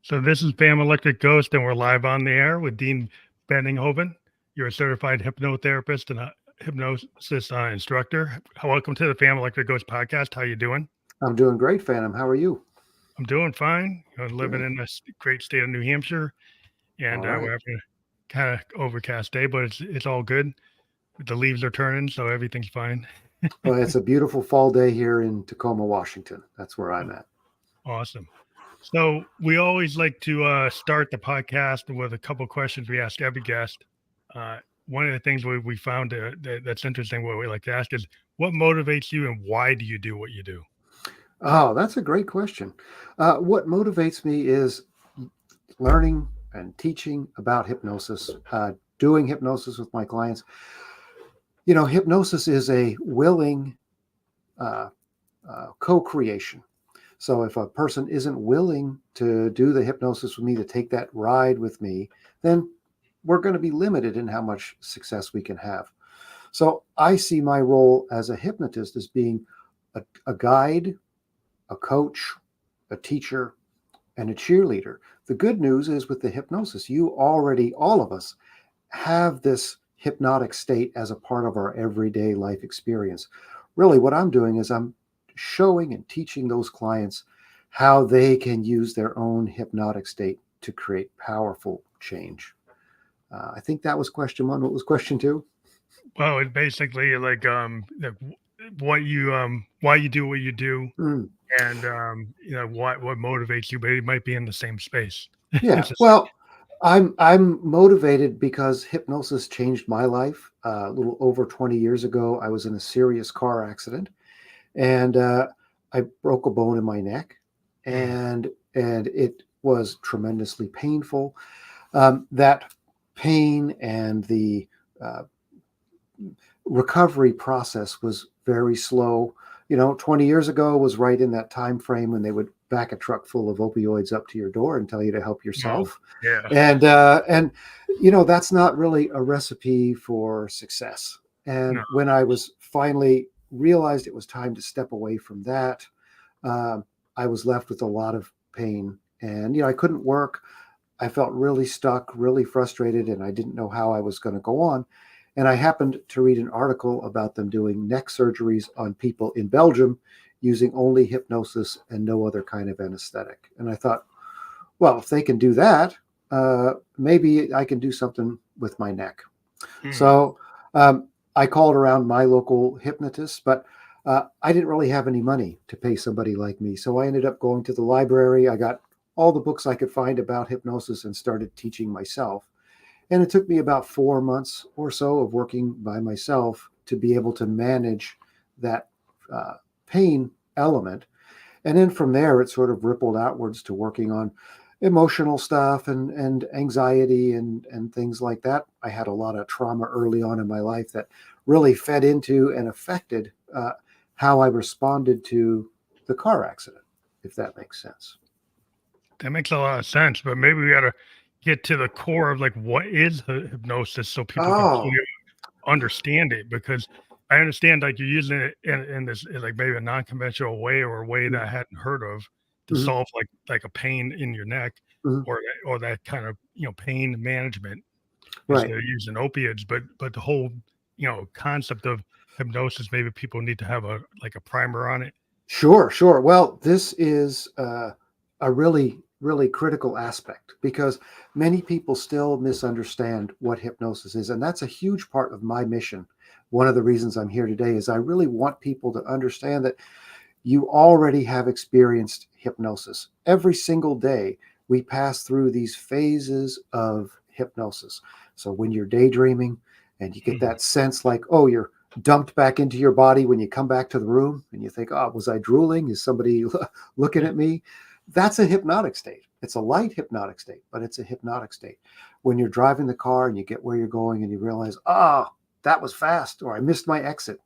So this is Bam Electric Ghost, and we're live on the air with Deane Benninghoven. You're a certified hypnotherapist and a hypnosis instructor. Welcome to the Fam Electric Ghost podcast. How you doing? I'm doing great, Phantom. How are you? I'm doing fine. I'm living Good. in this great state of New Hampshire, and All we're right. having a kind of overcast day, but it's all good. The leaves are turning, so everything's fine. Well, it's a beautiful fall day here in Tacoma, Washington. That's where I'm at. Awesome. So we always like to start the podcast with a couple questions we ask every guest. One of the things we found that's interesting, what we like to ask is, what motivates you and why do you do what you do? Oh, that's a great question. What motivates me is learning and teaching about hypnosis, doing hypnosis with my clients. You know, hypnosis is a willing uh, co-creation. So if a person isn't willing to do the hypnosis with me, to take that ride with me, then we're going to be limited in how much success we can have. So I see my role as a hypnotist as being a guide, a coach, a teacher, and a cheerleader. The good news is with the hypnosis, you already, all of us, have this hypnotic state as a part of our everyday life experience. Really, what I'm doing is I'm showing and teaching those clients how they can use their own hypnotic state to create powerful change. I think that was question one. What was question two? Well, it's basically like what you why you do what you do, Mm, and what motivates you, but it might be in the same space. yeah. It's just Well, I'm motivated because hypnosis changed my life. A little over 20 years ago, I was in a serious car accident, and I broke a bone in my neck, mm, and it was tremendously painful. That pain and the uh, recovery process was very slow. You know, 20 years ago was right in that time frame when they would back a truck full of opioids up to your door and tell you to help oh yourself. yeah, And you know, that's not really a recipe for success. no, And when I was finally realized it was time to step away from that, um, I was left with a lot of pain. And you know, I couldn't work. I felt really stuck, really frustrated, and I didn't know how I was going to go on. And I happened to read an article about them doing neck surgeries on people in Belgium using only hypnosis and no other kind of anesthetic. And I thought, well, if they can do that, maybe I can do something with my neck. mm, So I called around my local hypnotist, but I didn't really have any money to pay somebody like me. So I ended up going to the library. I got all the books I could find about hypnosis and started teaching myself. And it took me about 4 months or so of working by myself to be able to manage that uh, pain element. And then from there, it sort of rippled outwards to working on emotional stuff and anxiety and things like that. I had a lot of trauma early on in my life that really fed into and affected how I responded to the car accident, if that makes sense. that makes a lot of sense. But maybe we got to get to the core of like what is hypnosis so people can fully Oh, understand it, because I understand like you're using it in this in like maybe a non-conventional way or a way that I hadn't heard of to mm-hmm, solve like a pain in your neck, mm-hmm, or that kind of pain management right. instead of using opiates. But the whole concept of hypnosis, maybe people need to have a like a primer on it. Sure, sure. Well, this is a really, really critical aspect because many people still misunderstand what hypnosis is. And that's a huge part of my mission. One of the reasons I'm here today is I really want people to understand that you already have experienced hypnosis. Every single day, we pass through these phases of hypnosis. So when you're daydreaming and you get Mhm. that sense like, oh, you're dumped back into your body when you come back to the room and you think, oh, was I drooling? Is somebody looking Yeah. at me? That's a hypnotic state. It's a light hypnotic state, but it's a hypnotic state. When you're driving the car and you get where you're going and you realize, oh, that was fast, or I missed my exit.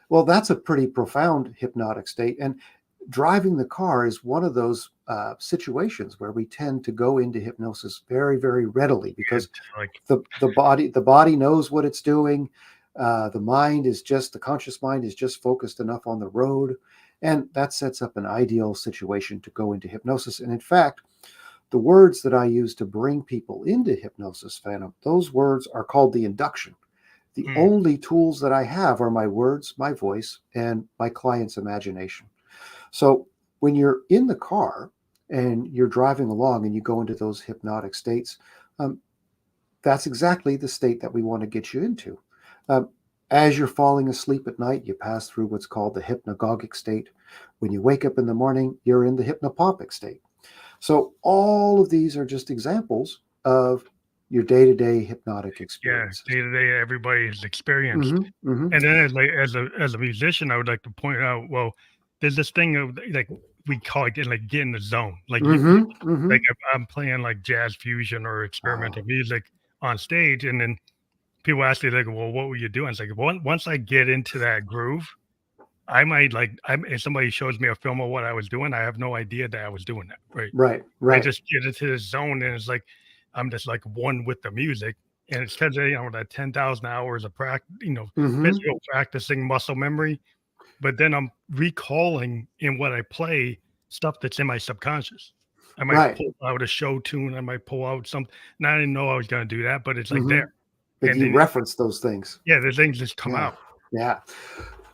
Well, that's a pretty profound hypnotic state. And driving the car is one of those situations where we tend to go into hypnosis very, very readily because It's like the body knows what it's doing. The conscious mind is just focused enough on the road, and that sets up an ideal situation to go into hypnosis. And in fact, the words that I use to bring people into hypnosis, Phantom, those words are called the induction. The Mm. only tools that I have are my words, my voice, and my client's imagination. So when you're in the car and you're driving along and you go into those hypnotic states, um, that's exactly the state that we want to get you into. Um, as you're falling asleep at night, you pass through what's called the hypnagogic state. When you wake up in the morning, you're in the hypnopompic state. So all of these are just examples of your day-to-day hypnotic Yeah, experiences. day to day, everybody has experienced. Hmm. Hmm. And then as a musician, I would like to point out, well, there's this thing of like we call it like get in the zone. Like Hmm. Hmm. like if I'm playing like jazz fusion or Oh, experimental music on stage, and then people ask me like, well, what were you doing? It's like once I get into that groove, I might like if somebody shows me a film of what I was doing, I have no idea that I was doing that. Right. right, I right. just get into this zone, and it's like I'm just like one with the music. And it's because that 10,000 hours of practice, Hmm. physical practicing muscle memory, but then I'm recalling in what I play stuff that's in my subconscious. I might Right. pull out a show tune, I might pull out something. Now I didn't know I was going to do that, but it's like Hmm. there. But And you then, reference those things. yeah, the things just come Yeah. out. Yeah.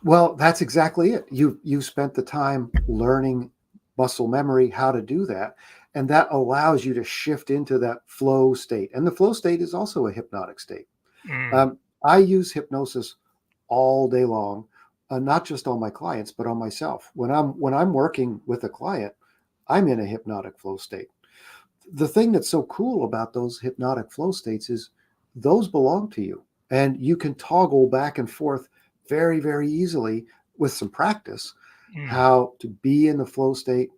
Well, that's exactly it. You spent the time learning muscle memory, how to do that, and that allows you to shift into that flow state. And the flow state is also a hypnotic state. Mm, I use hypnosis all day long, not just on my clients, but on myself. When I'm working with a client, I'm in a hypnotic flow state. The thing that's so cool about those hypnotic flow states is those belong to you, and you can toggle back and forth very, very easily with some practice mm. how to be in the flow state,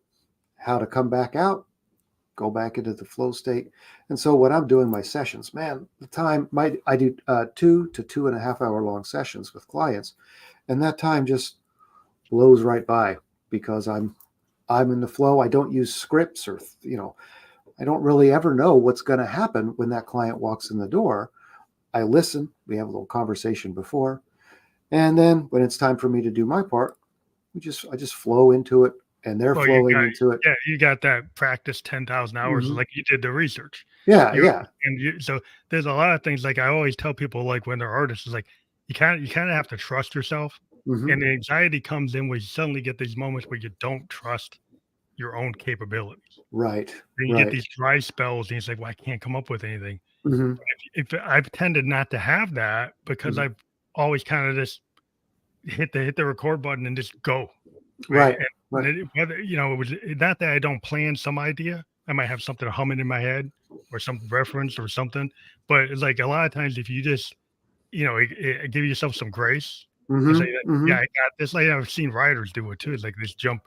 how to come back out, go back into the flow state. And so when I'm doing my sessions, man, I do 2 to 2.5 hour long sessions with clients, and that time just blows right by because I'm in the flow. I don't use scripts or I don't really ever know what's going to happen when that client walks in the door. I listen, we have a little conversation before, and then when it's time for me to do my part, I just flow into it and they're Well, you flowing got, into it. yeah, you got that practice 10,000 hours, Hmm. like you did the research. Yeah, You yeah. and so there's a lot of things like I always tell people like when they're artists is like you kind of have to trust yourself. Hmm. And the anxiety comes in where you suddenly get these moments where you don't trust your own capabilities. Right, Then you get right. these dry spells and it's like, well, I can't come up with anything. Hmm. If I've tended not to have that because Hmm. I've always kind of just hit the record button and just go. Right. Right, And right. whether, it was not that I don't plan some idea. I might have something humming in my head or some reference or something. But it's like a lot of times if you just, give yourself some grace and Hmm. say, Hmm. yeah, I got this. Like I've seen writers do it too. It's like this jump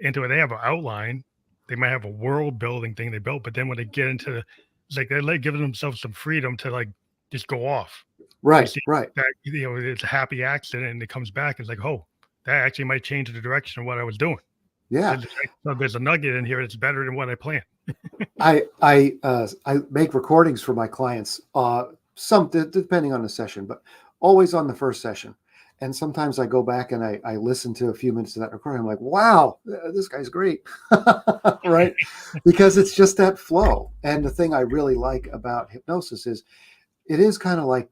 into it. They have an outline. They might have a world building thing they built, but then when they get into, it's like they're like giving themselves some freedom to like just go off and Right, see right. that, it's a happy accident and it comes back. It's like, oh, that actually might change the direction of what I was doing. Yeah. There's a nugget in here that's better than what I planned. I make recordings for my clients, depending on the session, but always on the first session. And sometimes I go back and I listen to a few minutes of that recording. I'm like, wow, this guy's great, right? Because it's just that flow. And the thing I really like about hypnosis is it is kind of like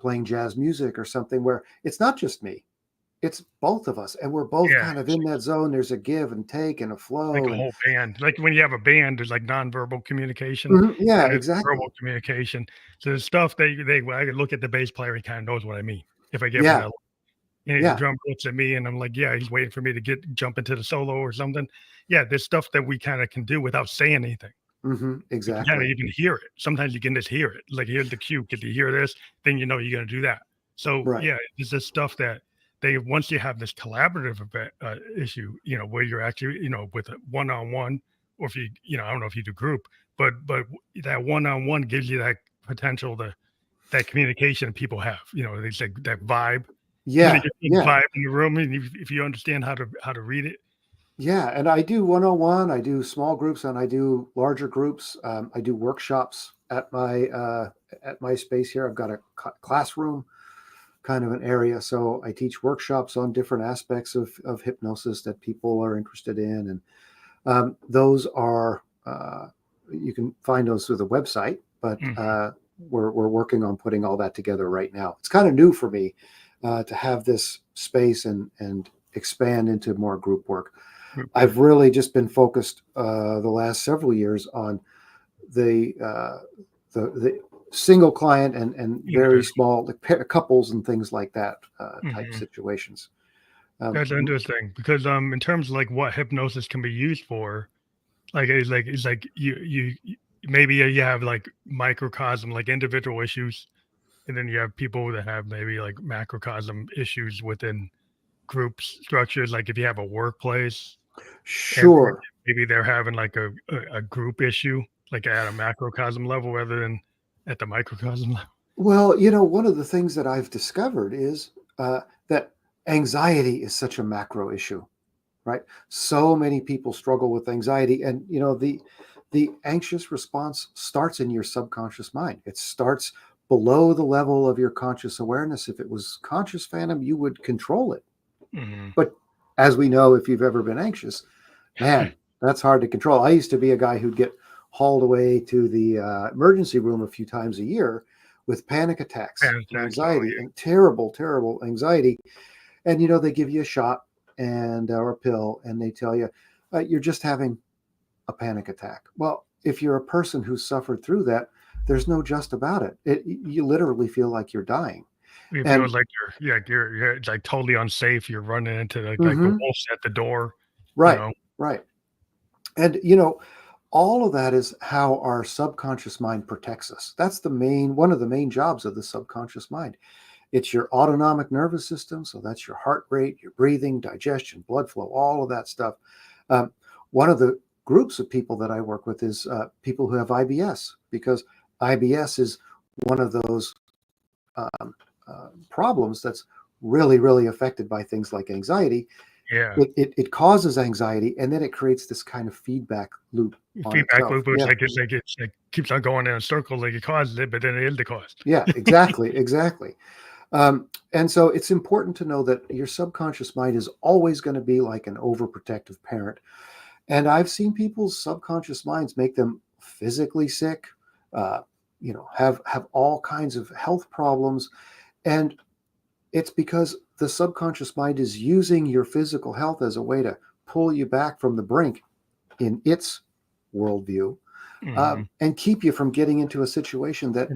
playing jazz music or something where it's not just me, it's both of us, and we're both Yeah, kind of in that zone. There's a give and take and a like flow, a and whole band. Like when you have a band, there's like nonverbal communication mhm, yeah, and there's exactly. verbal communication. So the stuff when I could look at the bass player, he kind of knows what I mean. If I give him Yeah, that, the yeah. drummer looks at me and I'm like, yeah, he's waiting for me to jump into the solo or something. Yeah, there's stuff that we kind of can do without saying anything. Hmm. You can kind of Exactly. even hear it. Sometimes you can just hear it. Like here's the cue. Can you hear this? Then you know you're gonna do that. So Right. yeah, it's just stuff that they once you have this collaborative issue, where you're actually, with a one-on-one, or if I don't know if you do group, but that one-on-one gives you that potential to that communication people have. They say that vibe. When you Yeah, get the yeah, vibe in the room, and if you understand how to read it, yeah. And I do one-on-one. I do small groups, and I do larger groups. I do workshops at my space here. I've got a classroom kind of an area, so I teach workshops on different aspects of hypnosis that people are interested in, and those are you can find those through the website, but we're working on putting all that together right now. It's kind of new for me to have this space and expand into more group work. I've really just been focused the last several years on the single client and very small couples and things like that type situations. That's interesting because in terms of like what hypnosis can be used for, like it's like you maybe you have like microcosm, like individual issues, and then you have people that have maybe like macrocosm issues within group structures. Like if you have a workplace, Sure. maybe they're having like a group issue, like at a macrocosm level rather than at the microcosm level. Well, one of the things that I've discovered is that anxiety is such a macro issue, right? So many people struggle with anxiety, and the anxious response starts in your subconscious mind. It starts below the level of your conscious awareness. If it was conscious phantom, you would control it. But as we know, if you've ever been anxious, man, that's hard to control. I used to be a guy who'd get hauled away to the emergency room a few times a year with panic attacks and anxiety and terrible anxiety. And they give you a shot or a pill, and they tell you you're just having a panic attack. Well, if you're a person who's suffered through that, there's no just about it. You literally feel like you're dying. It feels like you're it's like totally unsafe. You're running into like the wolves at the door. Right. And all of that is how our subconscious mind protects us. That's one of the main jobs of the subconscious mind. It's your autonomic nervous system. So that's your heart rate, your breathing, digestion, blood flow, all of that stuff. One of the groups of people that I work with is people who have IBS, because IBS is one of those problems that's really, really affected by things like anxiety. Yeah. It causes anxiety, and then it creates this kind of feedback loop. It's like keeps on going in a circle, like it causes it, but then it is the cause. Yeah, exactly. And so it's important to know that your subconscious mind is always going to be like an overprotective parent. And I've seen people's subconscious minds make them physically sick, have all kinds of health problems. And it's because the subconscious mind is using your physical health as a way to pull you back from the brink in its worldview, and keep you from getting into a situation that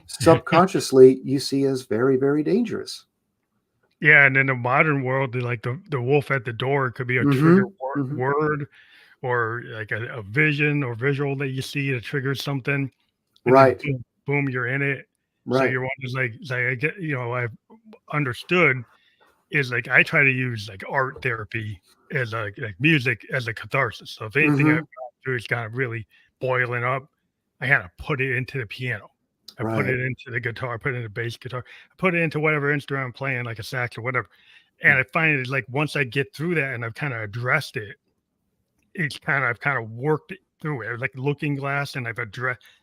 subconsciously you see as very, very dangerous. Yeah, and in the modern world, like the wolf at the door could be a trigger word, or like a vision or visual that you see that triggers something. And right. Then boom, you're in it. Right. So you're just like I get, I've understood is like I try to use like art therapy as like music as a catharsis. So if anything I've gone through is kind of really boiling up, I kind of put it into the piano. I put it into the guitar, I put it into bass guitar, I put it into whatever instrument I'm playing, like a sax or whatever. And I find it like once I get through that and I've kind of addressed it, I've kind of worked it through it, like looking glass, and I've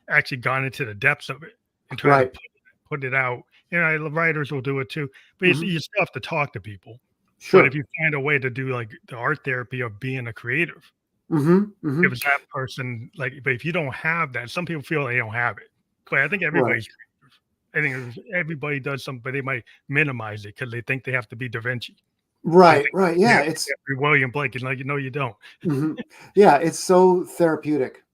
actually gone into the depths of it and tried to put it out. Writers will do it too, but you still have to talk to people. Sure. But if you find a way to do like the art therapy of being a creative, if it's that person, but if you don't have that, some people feel they don't have it. But I think everybody's creative. I think everybody does something, but they might minimize it because they think they have to be Da Vinci. Right. Yeah, it's William Blake, and you don't. Yeah, it's so therapeutic,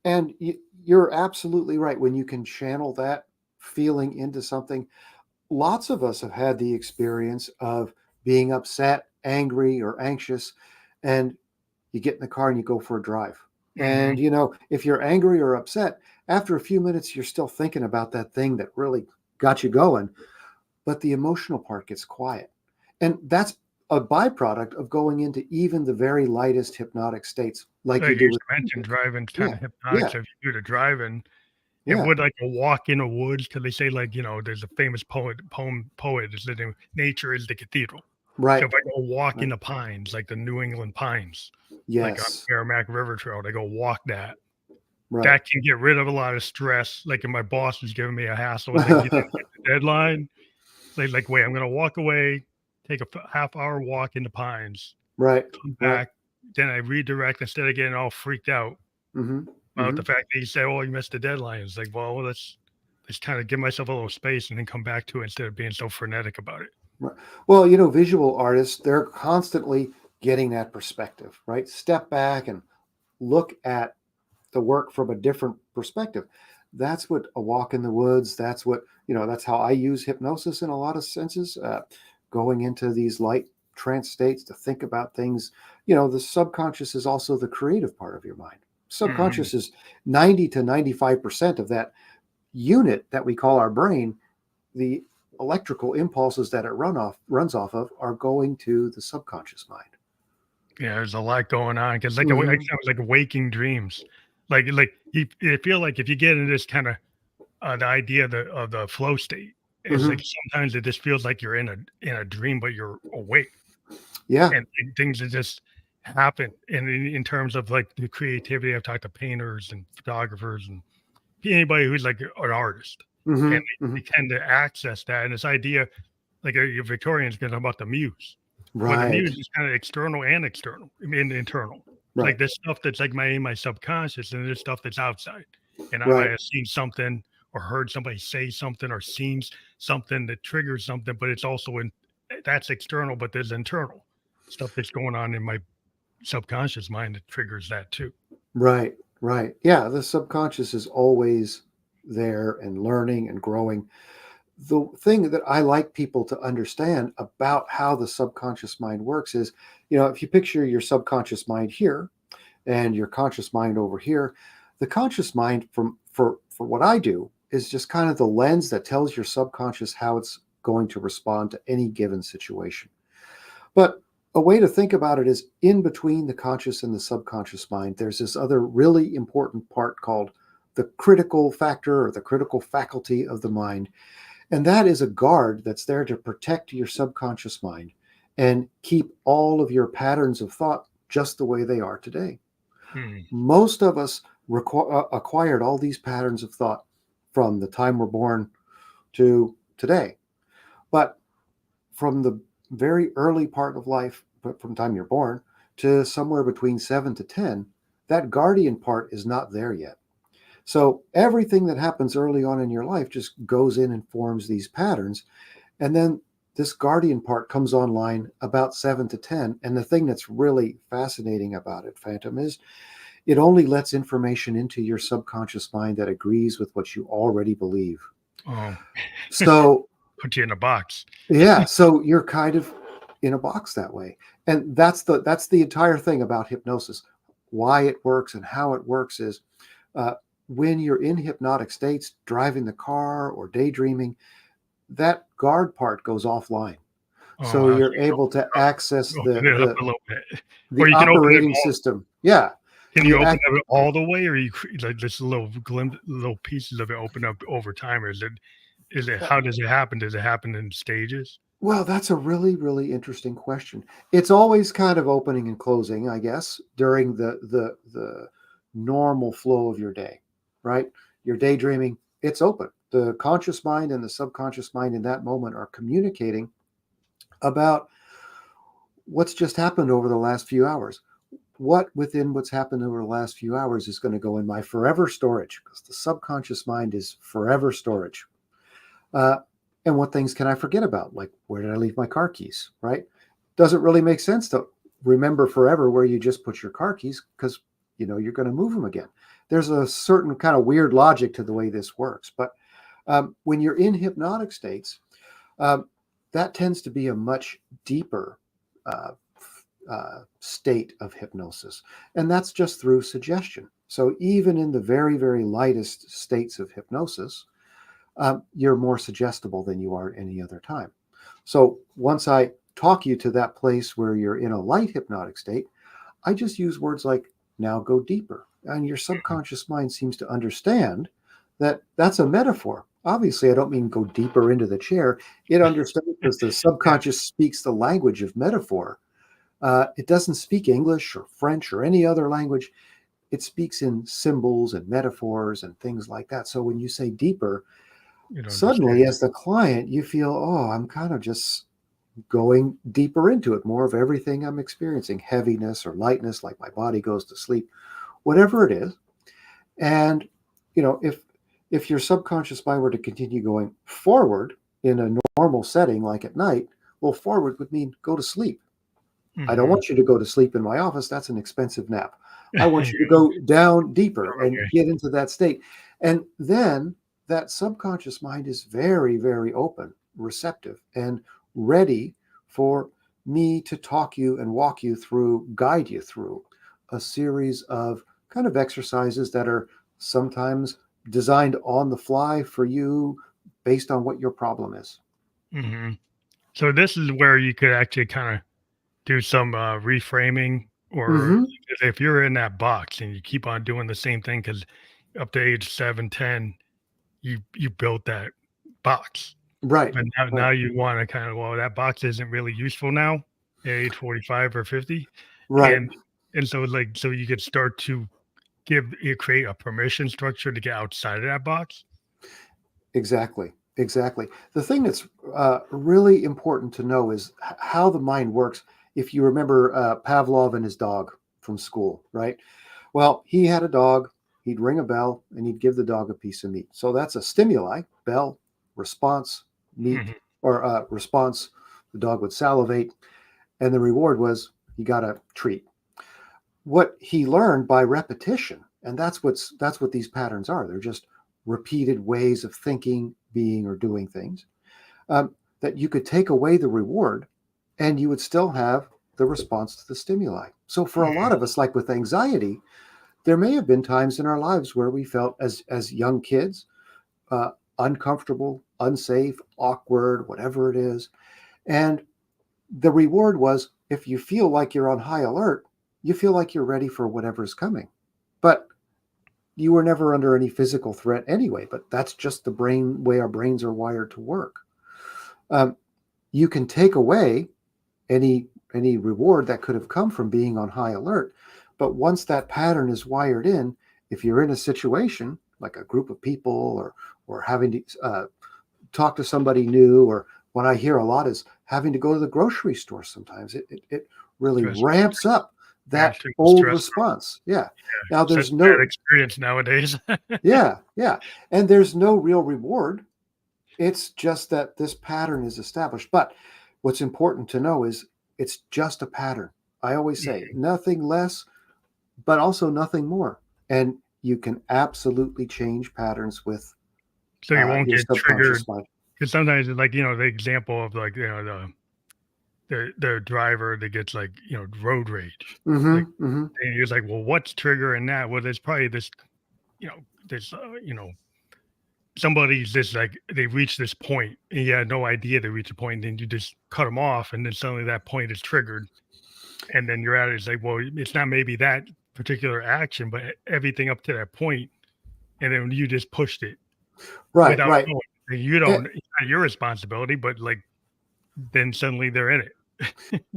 and you're absolutely right. When you can channel that feeling into something, lots of us have had the experience of being upset, angry, or anxious, and you get in the car and you go for a drive. And if you're angry or upset, after a few minutes, you're still thinking about that thing that really got you going, but the emotional part gets quiet. And that's a byproduct of going into even the very lightest hypnotic states, like you do. Mentioned driving kind of hypnotic. So if you do the driving, it would like a walk in the woods, because they say there's a famous poet is that nature is the cathedral. Right. So if I go walk in the pines, like the New England pines, like on the Merrimack River Trail, I go walk that. Right. That can get rid of a lot of stress. Like if my boss is giving me a hassle, like you didn't get the deadline, like wait, I'm going to walk away, take a half-hour walk in the pines, right, come back, then I redirect instead of getting all freaked out. about Hmm. the fact that you say, "Oh, you missed the deadline." It's like, well, let's kind of give myself a little space and then come back to it instead of being so frenetic about it. Right. Well, visual artists, they're constantly getting that perspective, right? Step back and look at the work from a different perspective. That's what a walk in the woods, that's how I use hypnosis in a lot of senses, going into these light trance states to think about things. The subconscious is also the creative part of your mind. Hmm. Subconscious is 90 to 95% of that unit that we call our brain. The electrical impulses that it runs off of are going to the subconscious mind. Yeah, there's a lot going on because like I Hmm. sound like waking dreams. Like you feel like if you get in this kind of the idea of the flow state is like Hmm. sometimes it just feels like you're in a dream, but you're awake Yeah. and things that just happen. And in terms of like the creativity, I've talked to painters and photographers and anybody who's like an artist, Hmm. and Hmm. they tend to access that. And this idea, like your Victorians get about the muse. Well, the Right. muse is kind of external and external, I mean internal. Like Right. this stuff that's like my subconscious, and there's stuff that's outside. And I might Right. have seen something or heard somebody say something or seen something that triggers something, but it's also in that's external, but there's internal stuff that's going on in my subconscious mind that triggers that too. Right. Right. Yeah. The subconscious is always there and learning and growing. The thing that I like people to understand about how the subconscious mind works is, if you picture your subconscious mind here and your conscious mind over here, the conscious mind for what I do is just kind of the lens that tells your subconscious how it's going to respond to any given situation. But a way to think about it is in between the conscious and the subconscious mind, there's this other really important part called the critical factor or the critical faculty of the mind. And that is a guard that's there to protect your subconscious mind and keep all of your patterns of thought just the way they are today. Hmm. Most of us acquired all these patterns of thought from the time we're born to today. But from the very early part of life, from the time you're born to somewhere between 7 to 10, that guardian part is not there yet. So everything that happens early on in your life just goes in and forms these patterns. And then this guardian part comes online about 7 to 10. And the thing that's really fascinating about it, Phantom, is it only lets information into your subconscious mind that agrees with what you already believe. Oh, So put you in a box. yeah, so you're kind of in a box that way. And that's the entire thing about hypnosis. Why it works and how it works is uh, when you're in hypnotic states, driving the car or daydreaming, that guard part goes offline. Oh, So wow. So you're you can able to access open it up a little bit, or the you can open it operating system. Yeah. Can you You open act it all the way, or you like just little pieces of it open up over time, or is it how does it happen? Does it happen in stages? Well, that's a really, really interesting question. It's always kind of opening and closing, I guess, during the normal flow of your day, right? You're daydreaming, it's open. The conscious mind and the subconscious mind in that moment are communicating about what's just happened over the last few hours. What within what's happened over the last few hours is going to go in my forever storage because the subconscious mind is forever storage. Uh, and what things can I forget about? Like, where did I leave my car keys? Right? Doesn't really make sense to remember forever where you just put your car keys because you're going to move them again. There's a certain kind of weird logic to the way this works. But when you're in hypnotic states, um, that tends to be a much deeper uh, state of hypnosis. And that's just through suggestion. So even in the very, very lightest states of hypnosis, you're more suggestible than you are any other time. So once I talk you to that place where you're in a light hypnotic state, I just use words like now go deeper. And your subconscious mind seems to understand that that's a metaphor. Obviously, I don't mean go deeper into the chair. It understands because the Yeah. subconscious speaks the language of metaphor. It doesn't speak English or French or any other language. It speaks in symbols and metaphors and things like that. So when you say deeper, You don't suddenly, understand. as the client, you feel, oh, I'm kind of just going deeper into it, more of everything I'm experiencing, heaviness or lightness, like my body goes to sleep, whatever it is. And, if your subconscious mind were to continue going forward in a normal setting, like at night, well, forward would mean go to sleep. I don't Mhm. want you to go to sleep in my office. That's an expensive nap. I want you to go down deeper and Okay. get into that state. And then that subconscious mind is very, very open, receptive, and ready for me to talk you and walk you through, guide you through a series of kind of exercises that are sometimes designed on the fly for you based on what your problem is. Mhm. So this is where you could actually kinda do some, reframing, or Hmm. if you're in that box and you keep on doing the same thing, because up to age 7, 10, you built that box. Right, But now right, you wanna kinda, well, that box isn't really useful now at age 45 or 50, right. and so, like, so you could start to create a permission structure to get outside of that box. Exactly. Exactly. The thing that's really important to know is how the mind works. If you remember Pavlov and his dog from school, right? Well, he had a dog. He'd ring a bell and he'd give the dog a piece of meat. So that's a stimuli: bell, response, meat, Mhm, or response. The dog would salivate, and the reward was he got a treat. What he learned by repetition, and that's what these patterns are. They're just repeated ways of thinking, being, or doing things, that you could take away the reward and you would still have the response to the stimuli. So for a lot mhm, of us, like with anxiety, there may have been times in our lives where we felt as young kids, uh, uncomfortable, unsafe, awkward, whatever it is. And the reward was, if you feel like you're on high alert, you feel like you're ready for whatever's coming. But you were never under any physical threat anyway. But that's just the brain way our brains are wired to work. Um, you can take away any reward that could have come from being on high alert, but once that pattern is wired in, if you're in a situation like a group of people, or having to talk to somebody new, or what I hear a lot is having to go to the grocery store. Sometimes it really stress ramps up yeah, that it's too old stress, response. Yeah. Now such there's a bad no, experience nowadays. yeah, yeah. And there's no real reward. It's just that this pattern is established. But what's important to know is it's just a pattern. I always say Mhm. nothing less, but also nothing more. And you can absolutely change patterns with So you won't your get triggered, subconscious mind. because sometimes it's like, the example of, like, the driver that gets, like, road rage. Hmm. Like, Hmm. and you're like, "Well, what's triggering that?" Well, there's probably this, this, somebody's just like, they reach this point and you had no idea they reached a point, and then you just cut them off, and then suddenly that point is triggered, and then you're at it. It's like, well, it's not maybe that particular action, but everything up to that point, and then you just pushed it Right, without right. knowing. And you And, don't, it's not your responsibility, but, like, then suddenly they're in it.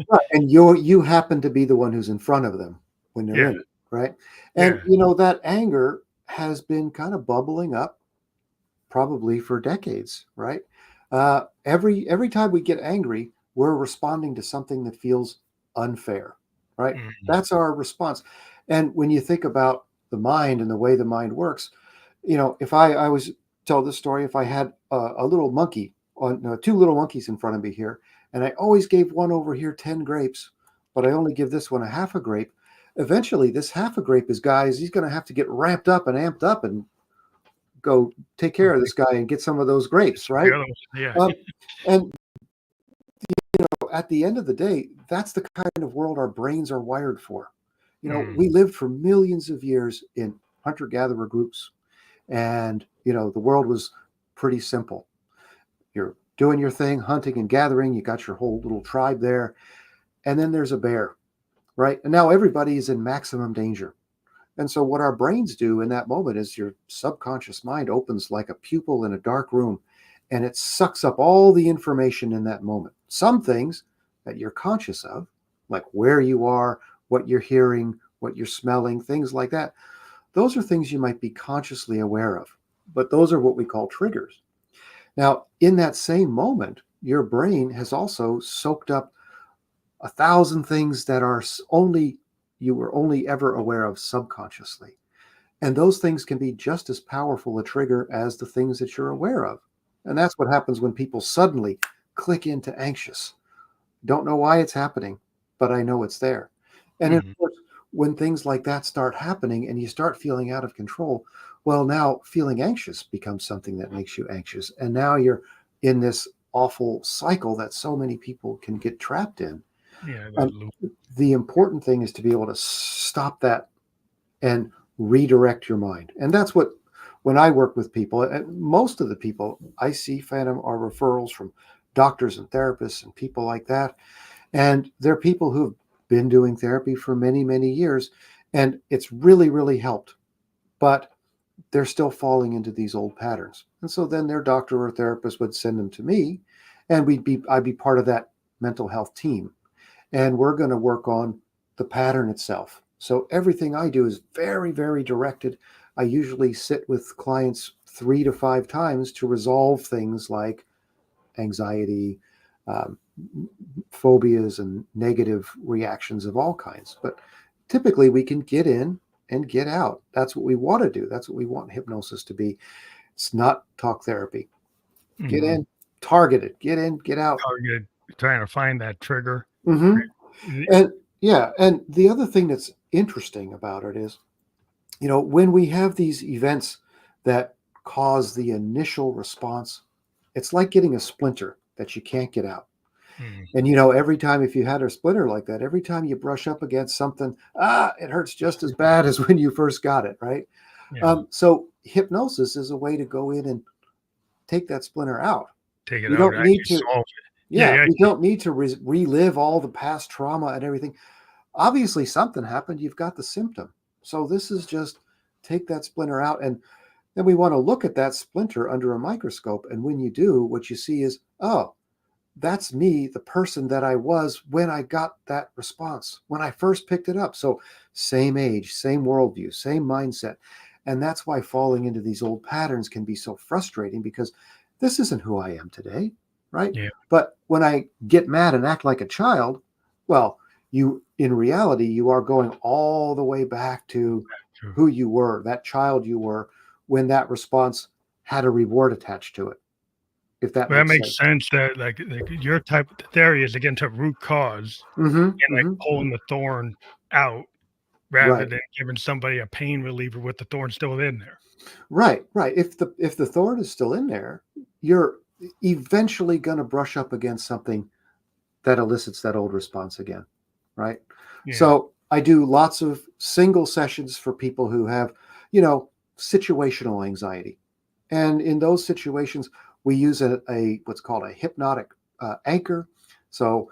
right, and you happen to be the one who's in front of them when they're Yeah, in it, right? And yeah. that anger has been kind of bubbling up probably for decades, right? Every time we get angry, we're responding to something that feels unfair, right? Mhm. That's our response. And when you think about the mind and the way the mind works, if I was tell this story, if I had a little monkey on two little monkeys in front of me here, and I always gave one over here 10 grapes, but I only give this one a half a grape. Eventually, this half a grape is, guys, he's going to have to get ramped up and amped up and go take care of Okay. this guy and get some of those grapes, The right? other one, yeah. Um, and at the end of the day, that's the kind of world our brains are wired for. Mm, We lived for millions of years in hunter gatherer groups, and the world was pretty simple. You're doing your thing, hunting and gathering. You got your whole little tribe there, and then there's a bear, right? And now everybody is in maximum danger. And so, what our brains do in that moment is your subconscious mind opens like a pupil in a dark room, and it sucks up all the information in that moment. Some things that you're conscious of, like where you are, what you're hearing, what you're smelling, things like that, those are things you might be consciously aware of. But those are what we call triggers. Now, in that same moment, your brain has also soaked up a thousand things that are only you were only ever aware of subconsciously. And those things can be just as powerful a trigger as the things that you're aware of. And that's what happens when people suddenly click into anxious. Don't know why it's happening, but I know it's there. And of Mhm. course, when things like that start happening and you start feeling out of control, well, now feeling anxious becomes something that makes you anxious. And now you're in this awful cycle that so many people can get trapped in. Yeah, that Um, loop. the important thing is to be able to stop that and redirect your mind. And that's what, when I work with people, and most of the people I see, Phantom, are referrals from doctors and therapists and people like that. And they're people who've been doing therapy for many, many years. And it's really, really helped. But they're still falling into these old patterns. And so then their doctor or therapist would send them to me, and I'd be part of that mental health team. And we're going to work on the pattern itself. So everything I do is very, very directed. I usually sit with clients 3 to 5 times to resolve things like anxiety, um, phobias, and negative reactions of all kinds. But typically, we can get in and get out. That's what we want to do. That's what we want hypnosis to be. It's not talk therapy. Get Mhm. in, target it. Get in, get out. Targeted, trying to find that trigger. Hmm. Y And yeah, and the other thing that's interesting about it is, when we have these events that cause the initial response, it's like getting a splinter that you can't get out. mm, And every time, if you had a splinter like that, every time you brush up against something, it hurts just as bad as when you first got it, right? yeah, So hypnosis is a way to go in and take that splinter out. take it We out, don't need actually to, solve it. Yeah, yeah, you we actually don't need to relive all the past trauma and everything. Obviously, something happened. You've got the symptom. So this is just take that splinter out. And then we want to look at that splinter under a microscope. And when you do, what you see is, oh, that's me, the person that I was when I got that response, when I first picked it up. So, same age, same worldview, same mindset. And that's why falling into these old patterns can be so frustrating, because this isn't who I am today, right? yeah, But when I get mad and act like a child, well, in reality, you are going all the way back to true. who you were, that child you were, when that response had a reward attached to it, if that Well, that makes makes sense. sense that, like, your type of theory is to get to root cause Hmm. and, like, Hmm. pulling the thorn out rather Right. than giving somebody a pain reliever with the thorn still in there. Right, right. If the thorn is still in there, you're eventually going to brush up against something that elicits that old response again, right? Yeah. So I do lots of single sessions for people who have, situational anxiety, and in those situations, we use a what's called a hypnotic anchor. So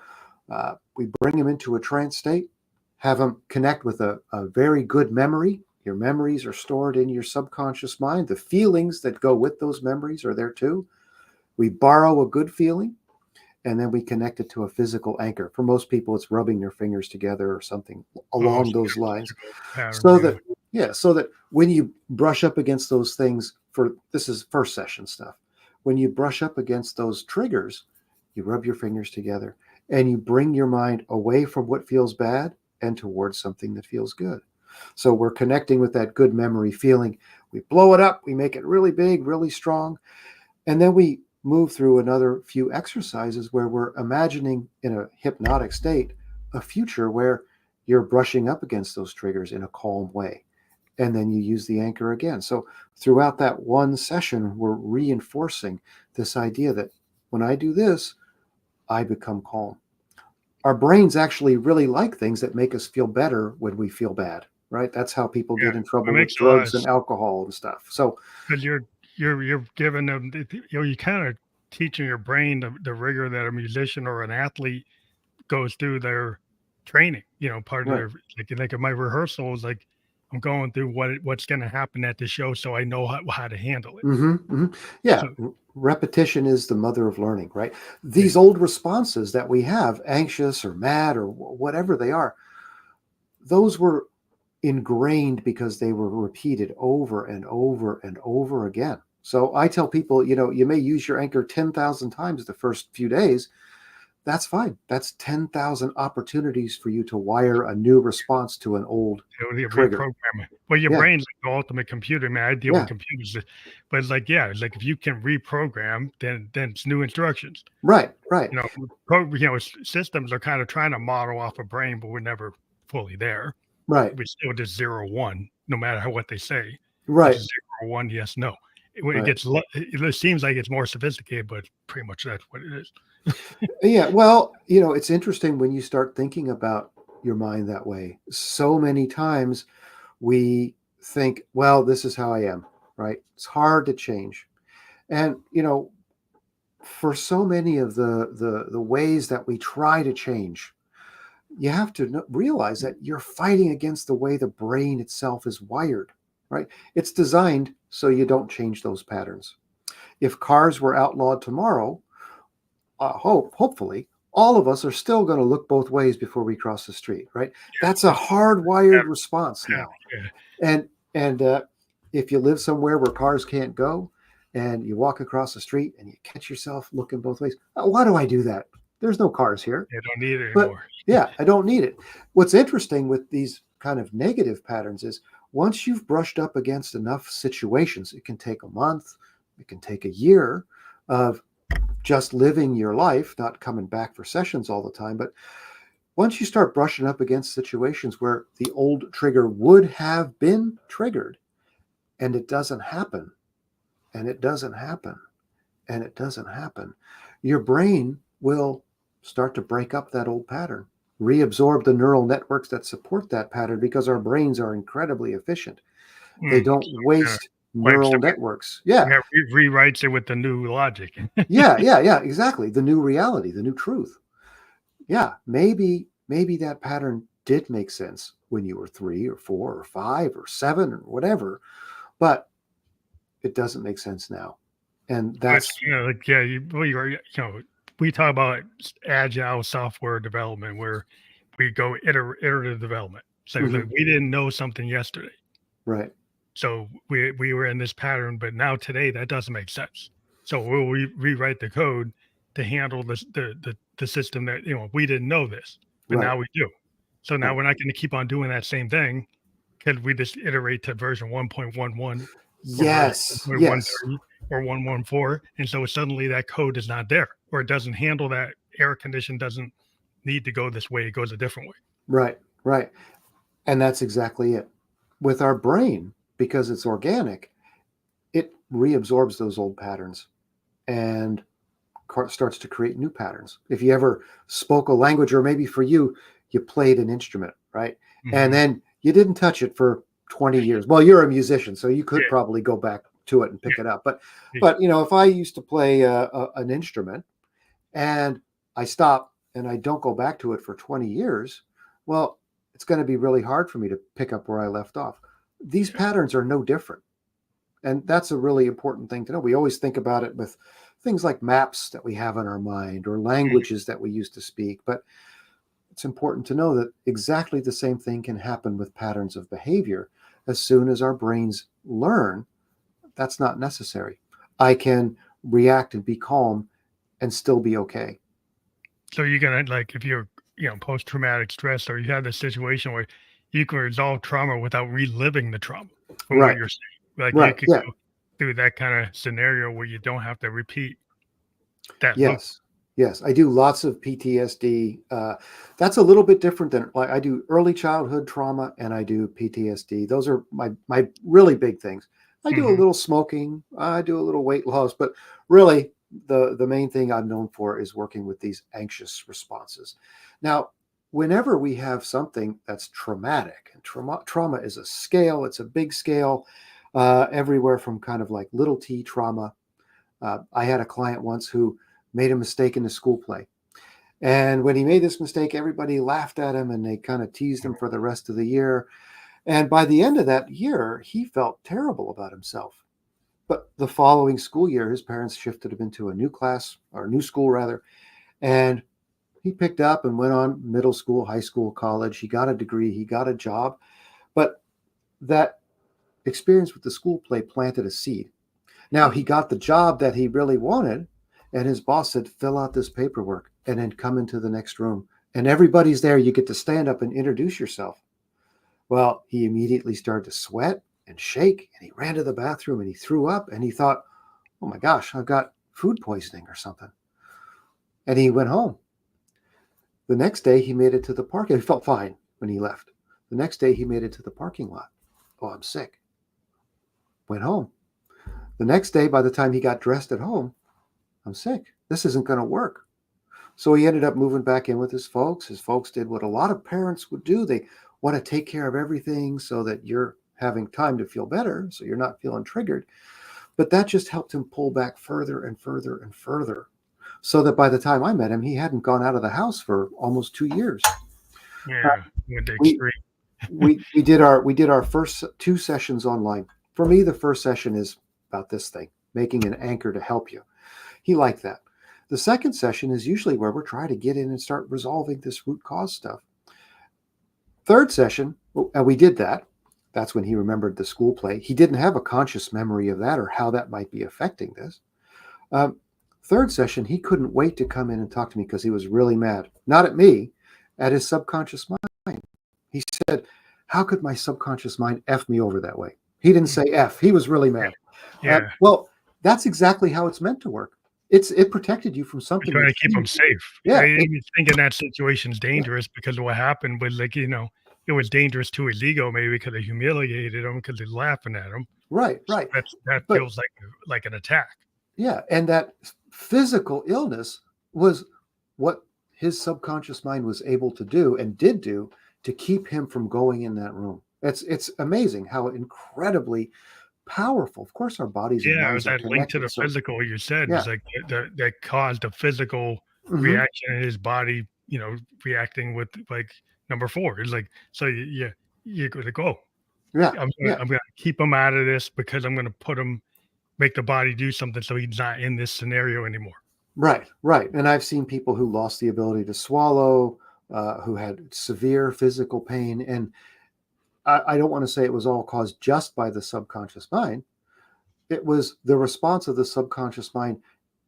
we bring them into a trance state, have them connect with a very good memory. Your memories are stored in your subconscious mind. The feelings that go with those memories are there too. We borrow a good feeling, and then we connect it to a physical anchor. For most people, it's rubbing their fingers together or something Oh, along some those kind of lines. physical pattern, So yeah. that, yeah, so that when you brush up against those things, for this is first session stuff. When you brush up against those triggers, you rub your fingers together and you bring your mind away from what feels bad and towards something that feels good. So we're connecting with that good memory feeling. We blow it up, we make it really big, really strong, and then we move through another few exercises where we're imagining in a hypnotic state a future where you're brushing up against those triggers in a calm way. And then you use the anchor again. So throughout that one session, we're reinforcing this idea that when I do this, I become calm. Our brains actually really like things that make us feel better when we feel bad, right? That's how people Yeah. get in It trouble with makes a lot of drugs and alcohol and stuff. So, 'cause you're giving them you kinda teaching your brain the rigor that a musician or an athlete goes through their training, part of right. their like in my rehearsals, like, I'm going through what's gonna happen at the show so I know how to handle it. Hmm. Hmm. Yeah, So repetition is the mother of learning, right? yeah. These old responses that we have, anxious or mad or whatever they are, those were ingrained because they were repeated over and over and over again. So I tell people, you may use your anchor 10,000 times the first few days. that's fine. That's 10,000 opportunities for you to wire a new response to an old trigger. Reprogram it. Well, your Yeah. brain's like the ultimate computer, man. I deal Yeah. with computers, but it's like, yeah, it's like if you can reprogram, then it's new instructions. Right. Right. Systems are kind of trying to model off a brain, but we're never fully there. Right. We still just 0-1, no matter what they say. Right. It's 0-1, yes, no. When Right. it seems like it's more sophisticated, but pretty much that's what it is. Yeah. Well, it's interesting when you start thinking about your mind that way. So many times we think, well, this is how I am, right? It's hard to change. And, for so many of the ways that we try to change, you have to realize that you're fighting against the way the brain itself is wired, right? It's designed so you don't change those patterns. If cars were outlawed tomorrow, hopefully, all of us are still going to look both ways before we cross the street, right? That's a hardwired response now. And if you live somewhere where cars can't go, and you walk across the street and you catch yourself looking both ways, why do I do that? There's no cars here. I don't need it But anymore. yeah, I don't need it. What's interesting with these kind of negative patterns is once you've brushed up against enough situations, it can take a month, it can take a year of just living your life, not coming back for sessions all the time. But once you start brushing up against situations where the old trigger would have been triggered and it doesn't happen, and it doesn't happen, and it doesn't happen, your brain will start to break up that old pattern, reabsorb the neural networks that support that pattern, because our brains are incredibly efficient. They don't waste neural networks. Yeah. It rewrites it with the new logic. Yeah, exactly. The new reality, the new truth. Yeah, maybe that pattern did make sense when you were 3 or 4 or 5 or 7 or whatever, but it doesn't make sense now. And that's we talk about agile software development where we go iterative development. So like we didn't know something yesterday, right? So we were in this pattern, but now today that doesn't make sense. So we'll rewrite the code to handle the system that we didn't know this, but now we do. So now we're not going to keep on doing that same thing. Could we just iterate to version 1.11? Yes. Or 130 or 114, and so suddenly that code is not there, or it doesn't handle that error condition. Doesn't need to go this way; it goes a different way. Right. And that's exactly it. With our brain, because it's organic, it reabsorbs those old patterns and starts to create new patterns. If you ever spoke a language, or maybe for you, you played an instrument, right? And then you didn't touch it for 20 years. Well, you're a musician, so you could probably go back to it and pick it up. But if I used to play an instrument and I stop and I don't go back to it for 20 years, well, it's going to be really hard for me to pick up where I left off. These patterns are no different. And that's a really important thing to know. We always think about it with things like maps that we have in our mind or languages that we used to speak. But it's important to know that exactly the same thing can happen with patterns of behavior. As soon as our brains learn, that's not necessary. I can react and be calm and still be okay. So you're going to, like, if you're, post-traumatic stress, or you have this situation where you can resolve trauma without reliving the trauma. From what you're saying. Like you could go through that kind of scenario where you don't have to repeat that. Yes, I do lots of PTSD. That's a little bit different than, like, I do early childhood trauma and I do PTSD. Those are my really big things. I do a little smoking. I do a little weight loss, but really the main thing I'm known for is working with these anxious responses. Now, whenever we have something that's traumatic, and trauma is a scale, it's a big scale, everywhere from kind of like little t trauma. I had a client once who made a mistake in a school play. And when he made this mistake, everybody laughed at him and they kind of teased him for the rest of the year. And by the end of that year, he felt terrible about himself. But the following school year, his parents shifted him into a new class, or new school rather. And he picked up and went on middle school, high school, college. He got a degree, he got a job. But that experience with the school play planted a seed. Now he got the job that he really wanted, and his boss said, fill out this paperwork. and then come into the next room. And everybody's there. You get to stand up and introduce yourself. Well, he immediately started to sweat and shake, and he ran to the bathroom and he threw up, and he thought, oh my gosh, I've got food poisoning or something. And he went home. The next day he made it to the park. He felt fine when he left. The next day he made it to the parking lot. Oh, I'm sick. Went home. The next day, by the time he got dressed at home, I'm sick. This isn't going to work. So he ended up moving back in with his folks. His folks did what a lot of parents would do. They want to take care of everything so that you're having time to feel better, so you're not feeling triggered. But that just helped him pull back further and further and further, so that by the time I met him, he hadn't gone out of the house for almost 2 years. Yeah, with the We, extreme. we did our first 2 sessions online. For me, the first session is about this thing, making an anchor to help you. He liked that. The second session is usually where we're trying to get in and start resolving this root cause stuff. Third session, and we did that. That's when he remembered the school play. He didn't have a conscious memory of that or how that might be affecting this. Third session, he couldn't wait to come in and talk to me because he was really mad. Not at me, at his subconscious mind. He said, how could my subconscious mind F me over that way? He didn't say F. He was really mad. Yeah. Well, that's exactly how it's meant to work. It protected you from something. Trying to keep them safe. Yeah. He's thinking that situation's dangerous because of what happened was, like, it was dangerous to his ego, maybe because they humiliated him, because they're laughing at him. Right. That feels like an attack. Yeah. And that physical illness was what his subconscious mind was able to do and did do to keep him from going in that room. It's amazing how incredibly powerful. Of course, our bodies. Yeah, it was that link to the physical you said. Yeah. It's like that caused a physical reaction in his body, reacting with, like, number 4. It's like, so you're going to go. Yeah. I'm going to keep him out of this because I'm going to make the body do something so he's not in this scenario anymore. Right. And I've seen people who lost the ability to swallow, who had severe physical pain. And I don't want to say it was all caused just by the subconscious mind. It was the response of the subconscious mind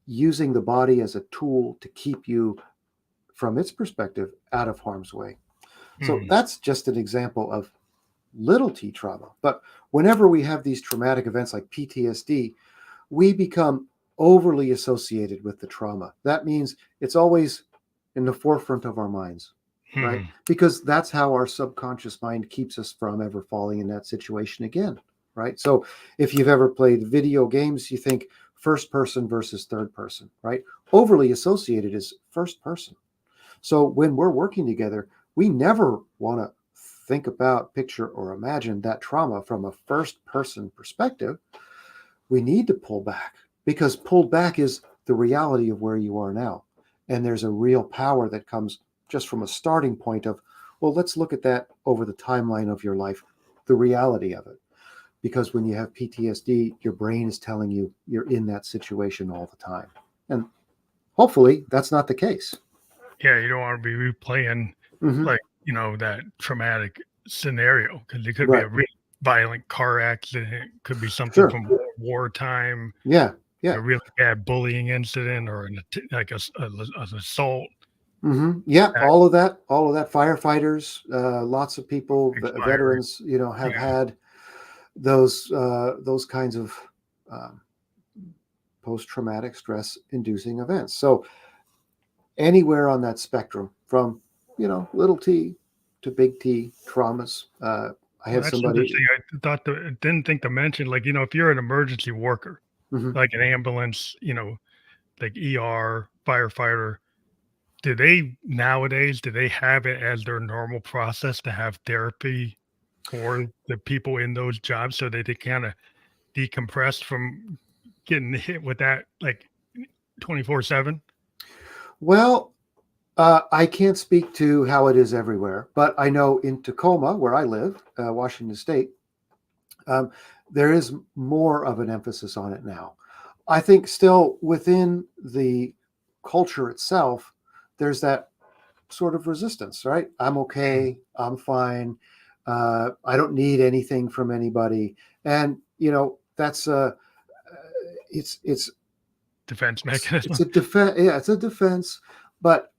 using the body as a tool to keep you, from its perspective, out of harm's way. So that's just an example of little t trauma. But whenever we have these traumatic events like PTSD, we become overly associated with the trauma. That means it's always in the forefront of our minds, right? Because that's how our subconscious mind keeps us from ever falling in that situation again, right? So if you've ever played video games, you think first person versus third person, right? Overly associated is first person. So when we're working together, we never want to think about, picture, or imagine that trauma from a first person perspective. We need to pull back, because pulled back is the reality of where you are now. And there's a real power that comes just from a starting point of, well, let's look at that over the timeline of your life, the reality of it. Because when you have PTSD, your brain is telling you you're in that situation all the time. And hopefully that's not the case. Yeah, you don't want to be replaying that traumatic scenario, because it could be a really violent car accident. It could be something from wartime. Yeah. A really bad bullying incident, or an assault. Yeah, all of that. Firefighters, lots of people, veterans, have had those kinds of post-traumatic stress-inducing events. So anywhere on that spectrum, from little t to big T traumas. I had somebody. I didn't think to mention, like, if you're an emergency worker, like an ambulance, like ER, firefighter, do they have it as their normal process to have therapy for the people in those jobs, so that they kind of decompress from getting hit with that, like, 24/7? Well, I can't speak to how it is everywhere, but I know in Tacoma, where I live, Washington State, there is more of an emphasis on it now. I think still within the culture itself, there's that sort of resistance, right? I'm okay. I'm fine. I don't need anything from anybody. And, that's it's defense mechanism. It's a defense. Yeah, it's a defense. But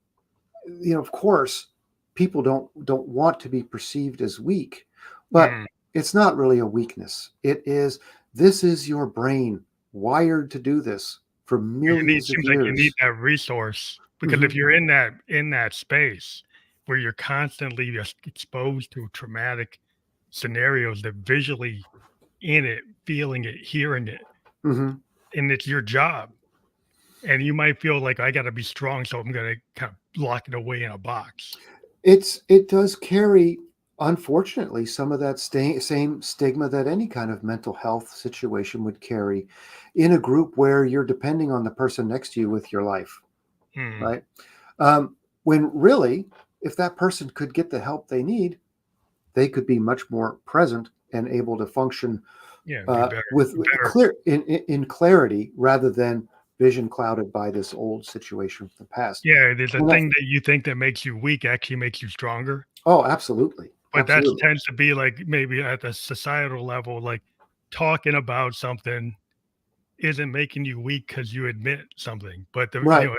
of course, people don't want to be perceived as weak, but Mm. it's not really a weakness. This is your brain wired to do this for You need millions of seems like you need years. that resource because if Hmm. you're in that space where you're constantly just exposed to traumatic scenarios that visually in it, feeling it, hearing it, Hmm. and it's your job. And you might feel like I gotta be strong, so I'm gonna kind of lock it away in a box. It does carry, unfortunately, some of that same stigma that any kind of mental health situation would carry in a group where you're depending on the person next to you with your life, Mm. right? When really, if that person could get the help they need, they could be much more present and able to function Yeah, be with better. clear in clarity rather than vision clouded by this old situation from the past. Yeah, there's a And thing that you think that makes you weak actually makes you stronger. oh, absolutely, But that absolutely, tends to be like maybe at the societal level, like talking about something isn't making you weak because you admit something. But right.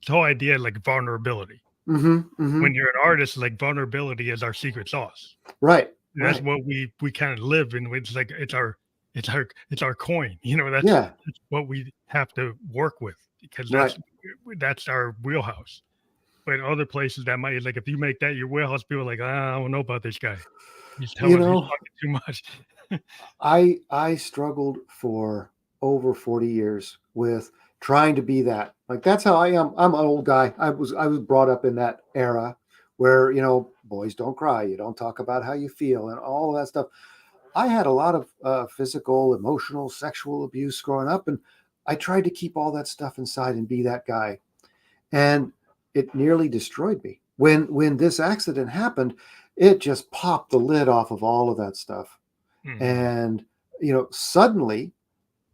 the whole idea like vulnerability. Hmm. Hmm. When you're an artist, like vulnerability is our secret sauce. Right, That's right. what we kind of live in. It's like it's our coin. Yeah, That's what we have to work with because right. that's our wheelhouse. But other places that might like if you make that your wheelhouse, people are like, "Ah, I don't know about this guy. He's You know, talking too much." I struggled for over 40 years with trying to be that. Like that's how I am. I'm an old guy. I was brought up in that era where, boys don't cry, you don't talk about how you feel and all of that stuff. I had a lot of physical, emotional, sexual abuse growing up, and I tried to keep all that stuff inside and be that guy. And it nearly destroyed me. When this accident happened, it just popped the lid off of all of that stuff. Mhm. And suddenly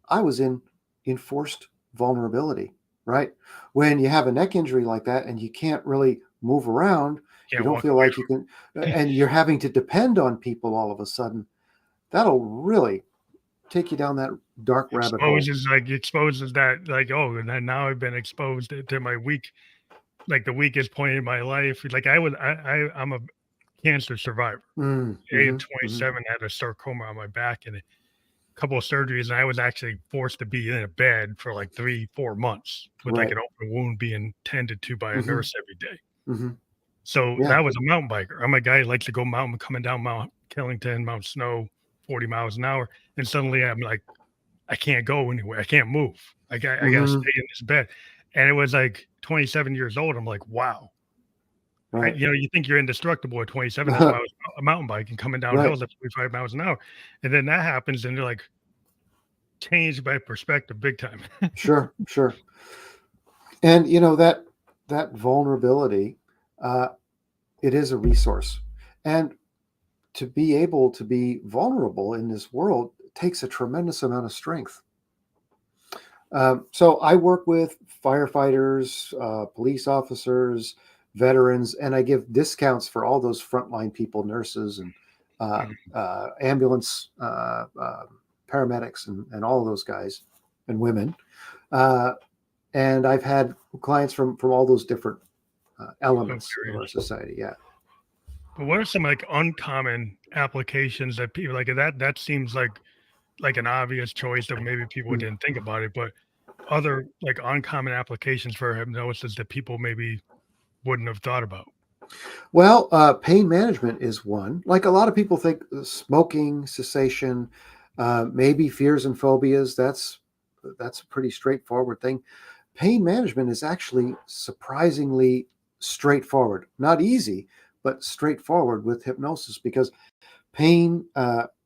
I was in enforced vulnerability, right? When you have a neck injury like that and you can't really move around, you Can't don't walk feel away like you can, and you're having to depend on people all of a sudden, that'll really take you down that dark rabbit hole. exposes that like, oh, and then now I've been exposed to my weak like the weakest point in my life. Like I'm a cancer survivor. Mm, Age hmm. Hmm. 27, had a sarcoma on my back and a couple of surgeries, and I was actually forced to be in a bed for like 3, 4 months with like Right. an open wound being tended to by a Hmm. nurse every day. Hmm. So Yeah. that was a mountain biker. I'm a guy who likes to go mountain coming down Mount Killington, Mount Snow, 40 miles an hour. And suddenly I'm like, I can't go anywhere. I can't move. I gotta Hmm. stay in this bed. And it was like 27 years old. I'm like, wow. Right. You think you're indestructible at 27. That's why I was a mountain biking coming down Right. hills at 45 miles an hour. And then that happens, and you're like, changed my perspective big time. Sure. Sure. And that vulnerability, uh, it is a resource, and to be able to be vulnerable in this world takes a tremendous amount of strength. So I work with firefighters, police officers, veterans, and I give discounts for all those frontline people, nurses and Mm. ambulance paramedics, and all of those guys and women. Uh, and I've had clients from all those different elements of our Hilarious. society. Yeah. But what are some like uncommon applications that people like that seems like an obvious choice that maybe people Mm. didn't think about it, but other like uncommon applications for hypnosis that people maybe wouldn't have thought about. Well, pain management is one. Like a lot of people think smoking cessation, maybe fears and phobias. That's a pretty straightforward thing. Pain management is actually surprisingly straightforward. Not easy, but straightforward with hypnosis because pain.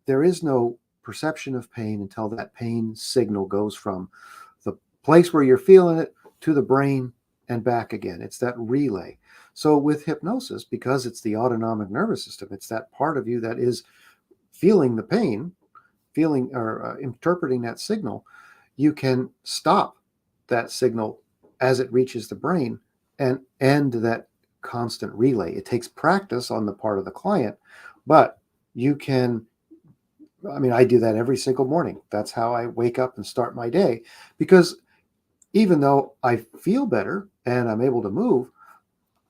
There is no perception of pain until that pain signal goes from the place where you're feeling it to the brain and back again. It's that relay. So with hypnosis, because it's the autonomic nervous system, it's that part of you that is feeling the pain, feeling or interpreting that signal, you can stop that signal as it reaches the brain and end that constant relay. It takes practice on the part of the client, but you can, I mean, I do that every single morning. That's how I wake up and start my day because even though I feel better and I'm able to move,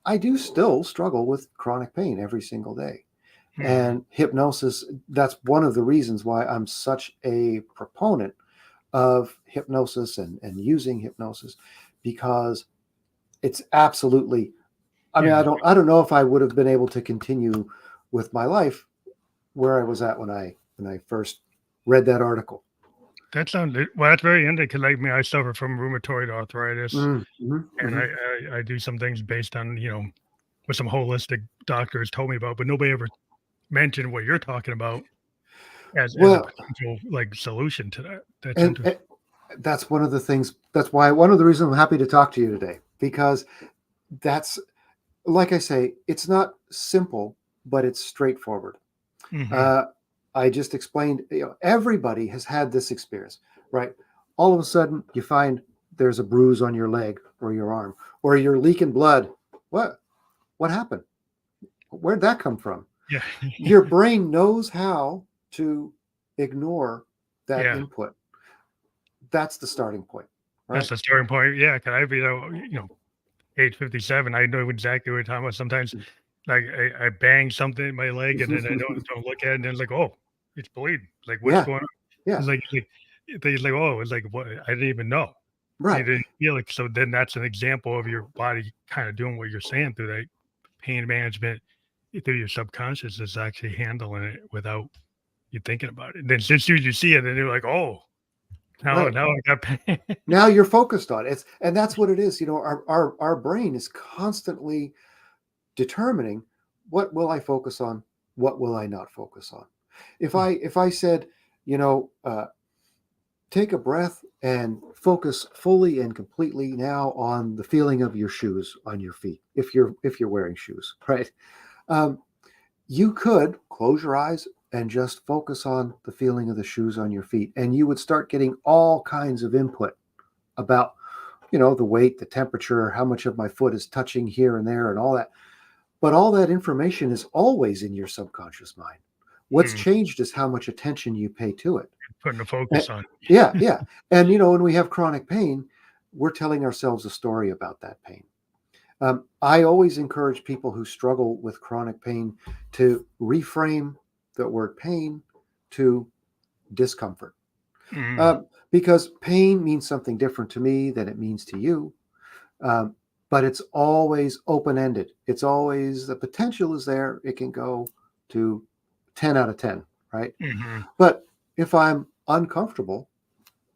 I do still struggle with chronic pain every single day. Mhm. And hypnosis, that's one of the reasons why I'm such a proponent of hypnosis and using hypnosis, because it's absolutely, I mean, Yeah, I don't know if I would have been able to continue with my life where I was at when I first read that article. that sounds well. That's very interesting because, like me, I suffer from rheumatoid arthritis, Mm, mhm, and mhm. I do some things based on what some holistic doctors told me about, but nobody ever mentioned what you're talking about as a Well, potential like solution to that. That's interesting. and that's one of the things. That's why one of the reasons I'm happy to talk to you today, because that's, like I say, it's not simple, but it's straightforward. Hmm. Uh, I just explained, everybody has had this experience, right? All of a sudden, you find there's a bruise on your leg or your arm, or you're leaking blood. What? What happened? Where'd that come from? Yeah, Your brain knows how to ignore that yeah. input. That's the starting point, That's right? the starting point. Yeah, because I, age 57, I know exactly what you're talking about. Sometimes, like I bang something in my leg, and then I don't look at it, and then it's like, oh, it's bleeding. Like, what's Yeah, going on? yeah, It's like, oh, it's like what I didn't even know. You right, didn't feel like so. Then that's an example of your body kind of doing what you're saying through that pain management through your subconscious is actually handling it without you thinking about it. And then since you see it, and you're like, oh, now right. now I got pain. Now you're focused on it. And that's what it is. Our brain is constantly determining, what will I focus on? What will I not focus on? If I said, you know, uh, take a breath and focus fully and completely now on the feeling of your shoes on your feet, if you're wearing shoes, right? Um, you could close your eyes and just focus on the feeling of the shoes on your feet, and you would start getting all kinds of input about, the weight, the temperature, how much of my foot is touching here and there, and all that. But all that information is always in your subconscious mind. What's Mm, changed is how much attention you pay to it. putting the Eh, focus on. yeah, yeah. And when we have chronic pain, we're telling ourselves a story about that pain. I always encourage people who struggle with chronic pain to reframe the word pain to discomfort, Mm, because pain means something different to me than it means to you. Um, but it's always open ended. It's always, the potential is there. It can go to 10 out of 10, right? mhm. But if I'm uncomfortable,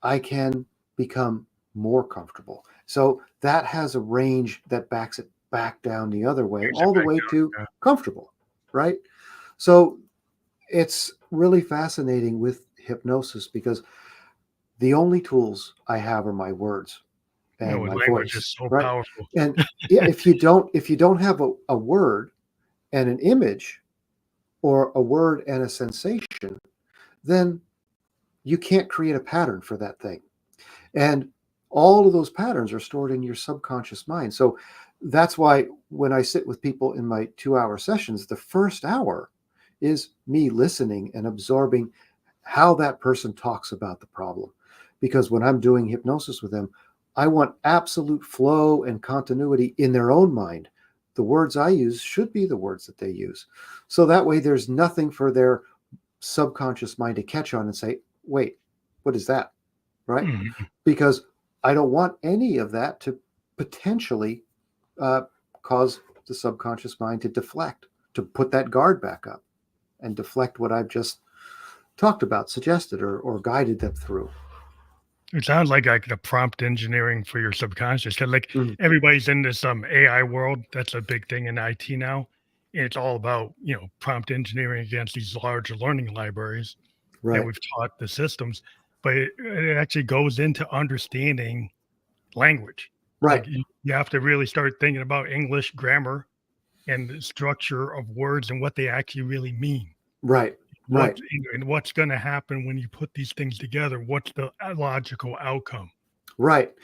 I can become more comfortable. So that has a range that backs it back down the other way, Brings it all the back way to down. comfortable, right? So it's really fascinating with hypnosis, because the only tools I have are my words and With my language voice, is so right? powerful. And yeah, if you don't have a word and an image, or a word and a sensation, then you can't create a pattern for that thing. And all of those patterns are stored in your subconscious mind. So that's why when I sit with people in my 2 hour sessions, the first hour is me listening and absorbing how that person talks about the problem. Because when I'm doing hypnosis with them, I want absolute flow and continuity in their own mind. The words I use should be the words that they use. So that way there's nothing for their subconscious mind to catch on and say, wait, what is that? Right? Mhm. Because I don't want any of that to potentially uh, cause the subconscious mind to deflect, to put that guard back up and deflect what I've just talked about, suggested, or guided them through. It sounds like the prompt engineering for your subconscious. 'Cause like Mm, everybody's in this AI world. That's a big thing in IT now. And it's all about, prompt engineering against these large learning libraries that right, we've taught the systems. But it actually goes into understanding language. right, Like you have to really start thinking about English grammar and the structure of words and what they actually really mean. right, What right, and what's going to happen when you put these things together? What's the logical outcome? right.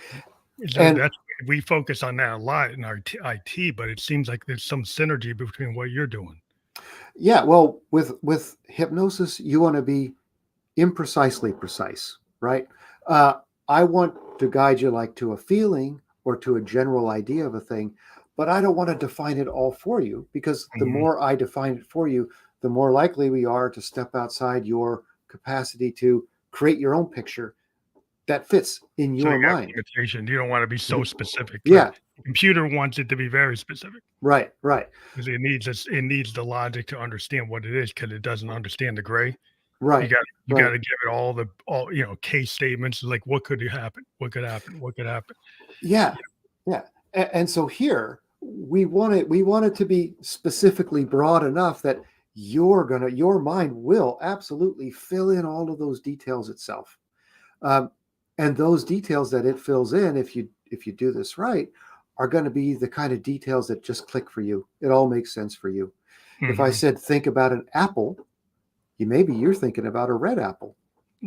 So And that's we focus on that a lot in our IT, but it seems like there's some synergy between what you're doing. yeah, well, with hypnosis, you want to be imprecisely precise, right? I want to guide you like to a feeling or to a general idea of a thing, but I don't want to define it all for you, because the Mhm. more I define it for you, the more likely we are to step outside your capacity to create your own picture that fits in So your you have mind. limitation. You don't want to be so specific. Like Yeah, the computer wants it to be very specific right, right, because it needs the logic to understand what it is because it doesn't understand the gray. right, You got right. to give it all case statements like what could happen, what could happen, what could happen. Yeah, You yeah. And so here we want it to be specifically broad enough that your mind will absolutely fill in all of those details itself. Um, and those details that it fills in, if you do this right, are going to be the kind of details that just click for you. It all makes sense for you. know? If I said think about an apple, you're thinking about a red apple.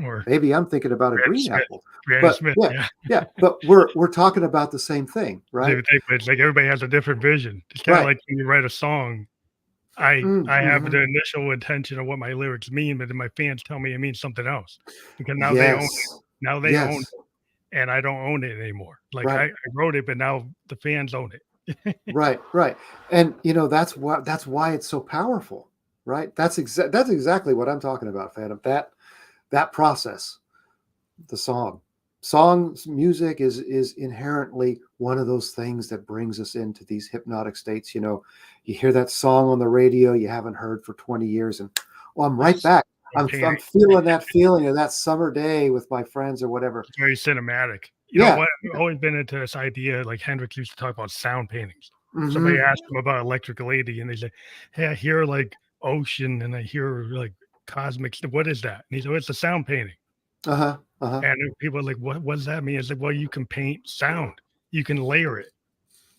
Or Maybe I'm thinking about a Granny green Smith, apple. Granny But Smith. yeah, Yeah, yeah. But we're talking about the same thing, right? same thing. But it's like everybody has a different vision. It's kind of Right. like when you write a song. I have Mm-hmm. the initial intention of what my lyrics mean, but then my fans tell me it means something else because now they own it. Yes. Now they own Yes. it, and I don't own it anymore. Like Right. I wrote it, but now the fans own it. Right. Right. And that's why it's so powerful, right? That's exactly what I'm talking about, Phantom. That process, the songs music is inherently one of those things that brings us into these hypnotic states. You hear that song on the radio you haven't heard for 20 years, and I'm right It's back. a I'm painting. feeling that feeling of that summer day with my friends or whatever. It's very cinematic. You know Yeah. what? I've always been into this idea. Like Hendrix used to talk about sound paintings. Somebody Hmm. asked him about Electric Lady, and they say, "Hey, I hear like ocean, and I hear like cosmic. What is that?" And he said, "Well, it's a sound painting." Uh-huh. Uh-huh. And people are like, what does that mean?" It's like, well, you can paint sound, you can layer it,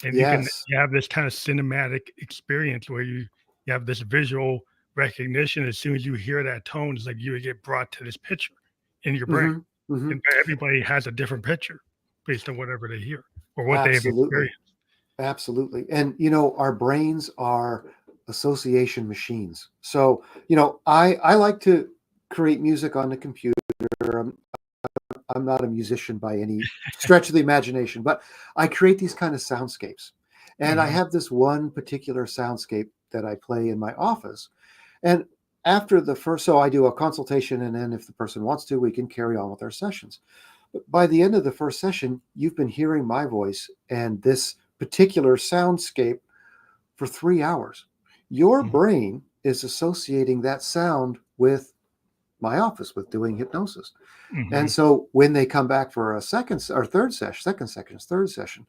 and Yes. you have this kind of cinematic experience where you have this visual recognition. As soon as you hear that tone, it's like you get brought to this picture in your brain. Hmm. Hmm. And everybody has a different picture based on whatever they hear or what they have Absolutely. experienced. Absolutely. And our brains are association machines. So, I like to create music on the computer. I'm, I'm not a musician by any stretch of the imagination, but I create these kind of soundscapes. And I Mhm, have this one particular soundscape that I play in my office. And after the first, so I do a consultation, and then if the person wants to, we can carry on with our sessions. But by the end of the first session, you've been hearing my voice and this particular soundscape for 3 hours. Your mhm, brain is associating that sound with my office, with doing hypnosis. And mhm. so when they come back for a third session,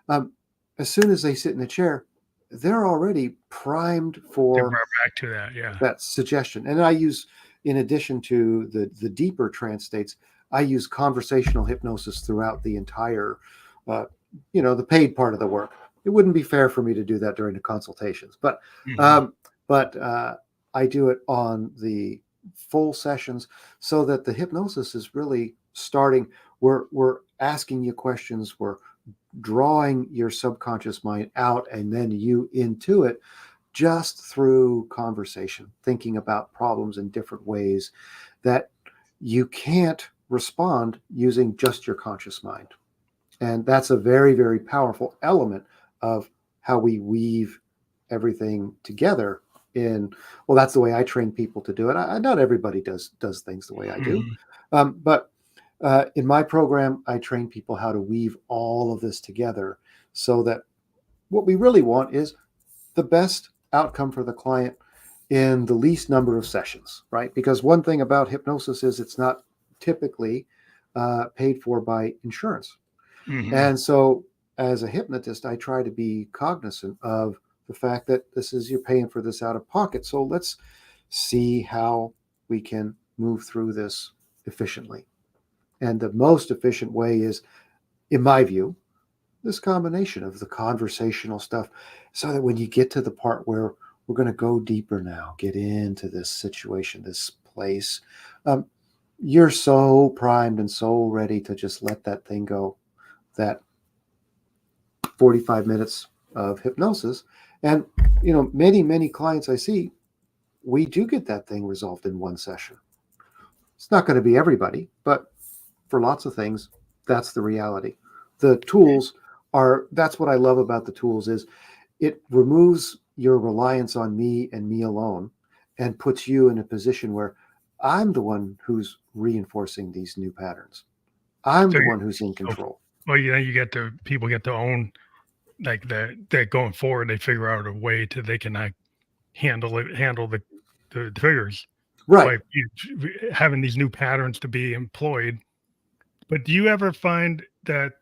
um, as soon as they sit in the chair, they're already primed They're for brought back to that, yeah. that suggestion. And I use, in addition to the deeper trance states, I use conversational hypnosis throughout the entire, uh, the paid part of the work. It wouldn't be fair for me to do that during the consultations, but Mhm, um, but I do it on the full sessions so that the hypnosis is really starting. We're asking you questions. We're drawing your subconscious mind out and then you into it just through conversation, thinking about problems in different ways that you can't respond using just your conscious mind. And that's a very, very powerful element of how we weave everything together in, well, that's the way I train people to do it. Not everybody does things the way I do. mhm. But in my program, I train people how to weave all of this together so that what we really want is the best outcome for the client in the least number of sessions, right? Because one thing about hypnosis is it's not typically paid for by insurance. Mhm. And so, as a hypnotist, I try to be cognizant of the fact that you're paying for this out of pocket. So, let's see how we can move through this efficiently. And the most efficient way is, in my view, this combination of the conversational stuff so that when you get to the part where we're going to go deeper now, get into this situation, this place, um, you're so primed and so ready to just let that thing go, that 45 minutes of hypnosis. And, many, many clients I see, we do get that thing resolved in one session. It's not going to be everybody, but for lots of things, that's the reality. The tools that's what I love about the tools is it removes your reliance on me and me alone and puts you in a position where I'm the one who's reinforcing these new patterns. I'm So the you, one who's in so, control. well, you get to people get to own like that going forward. They figure out a way to they can like handle the triggers Right. by having these new patterns to be employed. But do you ever find that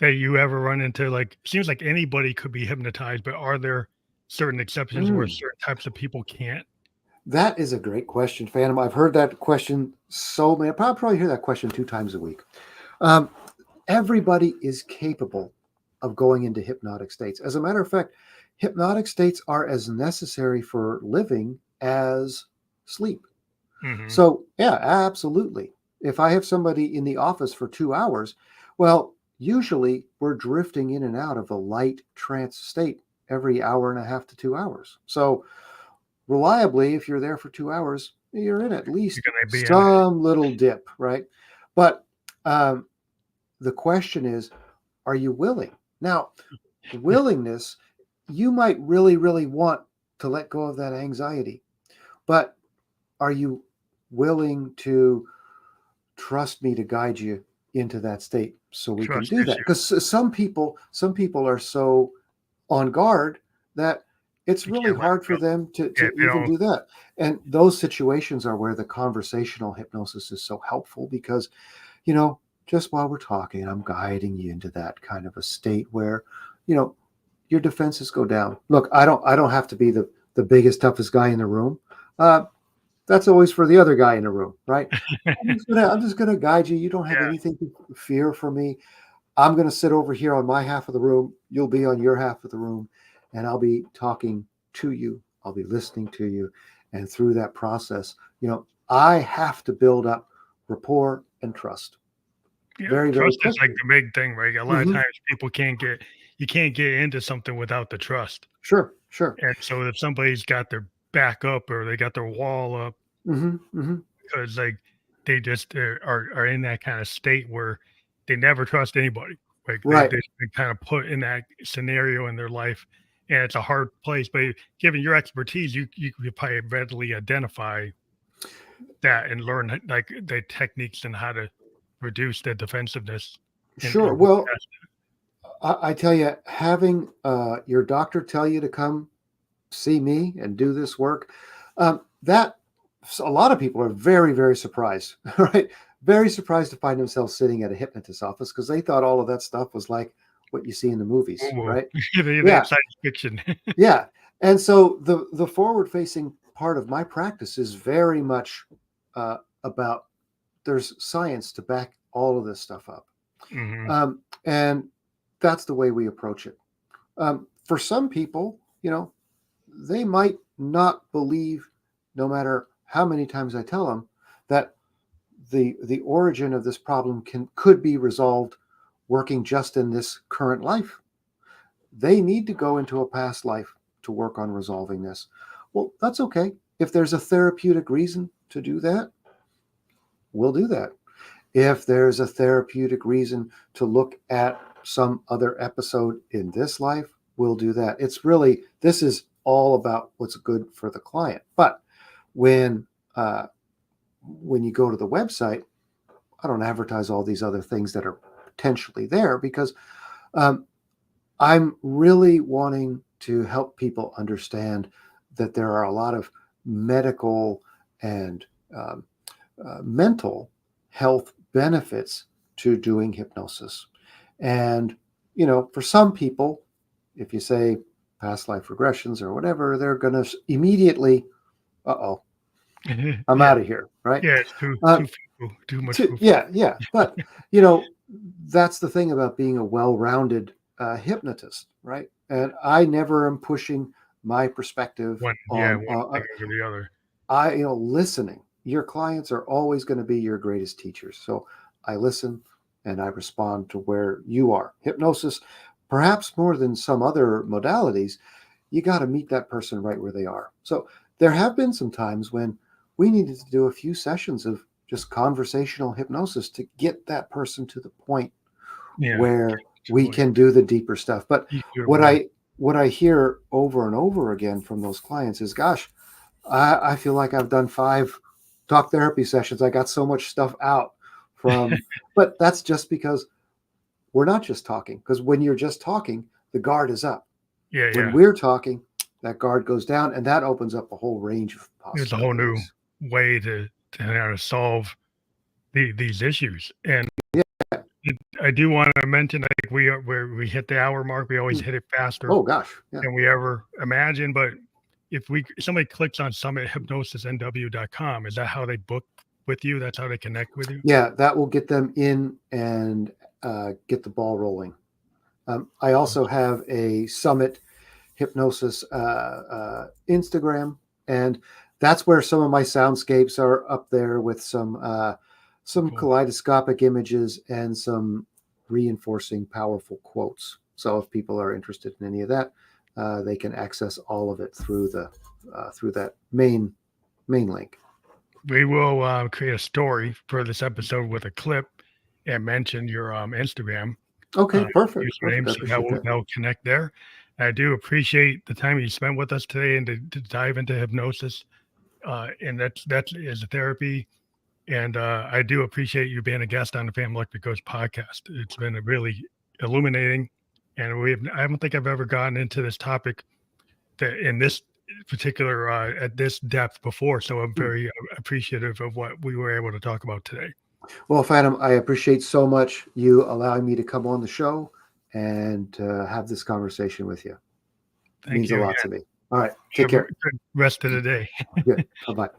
you ever run into like seems like anybody could be hypnotized, but are there certain exceptions where Mm. certain types of people can't? That is a great question, Phantom. I've heard that question so many. I probably hear that question 2 times a week. Um, Everybody is capable of going into hypnotic states. As a matter of fact, hypnotic states are as necessary for living as sleep. Hmm. So, yeah, absolutely. If I have somebody in the office for 2 hours, well, usually we're drifting in and out of a light trance state every hour and a half to 2 hours. So, reliably, if you're there for 2 hours, you're in at You're least gonna be in it. some little dip, right? But um, the question is, are you willing? Now, willingness, you might really, really want to let go of that anxiety, but are you willing to trust me to guide you into that state so we can Trust do that? issue. Because some people are so on guard that it's You really can't let hard it go. for them to, Yeah, to even do that. And those situations are where the conversational hypnosis is so helpful because, you know, just while we're talking, I'm guiding you into that kind of a state where, you know, your defenses go down. Look, I don't have to be the biggest, toughest guy in the room. Uh, that's always for the other guy in the room, right? I'm just gonna guide you. You don't have yeah, anything to fear for me. I'm gonna sit over here on my half of the room. You'll be on your half of the room, and I'll be talking to you. I'll be listening to you, and through that process, I have to build up rapport and trust yeah. very, very Trust is like quickly. the big thing, right? A lot of Hmm. times people can't get you can't get into something without the trust. Sure, sure. And so if somebody's got their back up or they got their wall up Hmm. Hmm. because like they just are in that kind of state where they never trust anybody. Like they've Right. been kind of put in that scenario in their life, and it's a hard place. But given your expertise, you could probably readily identify that and learn like the techniques and how to reduce the defensiveness Sure. and work Well, past I tell you, having your doctor tell you to come see me and do this work, that a lot of people are very, very surprised, right? Very surprised to find themselves sitting at a hypnotist office because they thought all of that stuff was like what you see in the it. movies, Whoa, right? the Yeah, science fiction. yeah. And so the forward facing part of my practice is very much about there's science to back all of this stuff up. Hmm. And that's the way we approach it. For some people, they might not believe, no matter how many times I tell them, that the origin of this problem could be resolved working just in this current life. They need to go into a past life to work on resolving this. Well, that's okay. If there's a therapeutic reason to do that, we'll do that. If there's a therapeutic reason to look at some other episode in this life, we'll do that. This is all about what's good for the client. But when uh, when you go to the website, I don't advertise all these other things that are potentially there because um, I'm really wanting to help people understand that there are a lot of medical and um, mental health benefits to doing hypnosis. And, for some people, if you say past life regressions or whatever, they're going to immediately, uh-oh, I'm Yeah, out of here, right? yeah. It's too Uh, too too much food. yeah, yeah. But, you know, that's the thing about being a well-rounded hypnotist, right? And I never am pushing my perspective One, yeah, on, one thing over the other. listening. Your clients are always going to be your greatest teachers. So I listen and I respond to where you are. Hypnosis, perhaps more than some other modalities, you got to meet that person right where they are. So there have been some times when we needed to do a few sessions of just conversational hypnosis to get that person to the point Yeah, where we can do the deeper stuff. But easier what way. I what I hear over and over again from those clients is, gosh, I feel like I've done 5 talk therapy sessions. I got so much stuff out from, but that's just because we're not just talking. Because when you're just talking, the guard is up. Yeah, When yeah. we're talking, that guard goes down, and that opens up a whole range of There's a whole new possibilities. way to how to solve these issues. And Yeah. I do want to mention, like, where we hit the hour mark, we always hit it faster Oh gosh, yeah. than we ever imagined. But if somebody clicks on summithypnosisnw.com, is that how they book with you? That's how they connect with you? Yeah, that will get them in and get the ball rolling. I also have a Summit Hypnosis Instagram, and that's where some of my soundscapes are up there with some Cool. kaleidoscopic images and some reinforcing powerful quotes. So if people are interested in any of that, they can access all of it through that main link. We will create a story for this episode with a clip and mention your Instagram Okay, perfect. username, I so that appreciate that. will connect there. I do appreciate the time you spent with us today and to dive into hypnosis, and that is a therapy. And I do appreciate you being a guest on the Family Electric Coach podcast. It's been a really illuminating, and I don't think I've ever gotten into this topic in this particular at this depth before. So I'm very appreciative of what we were able to talk about today. Well, Phantom, I appreciate so much you allowing me to come on the show and have this conversation with you. It means a lot to me. All right. Take care. Good rest of the day. Good. Bye-bye.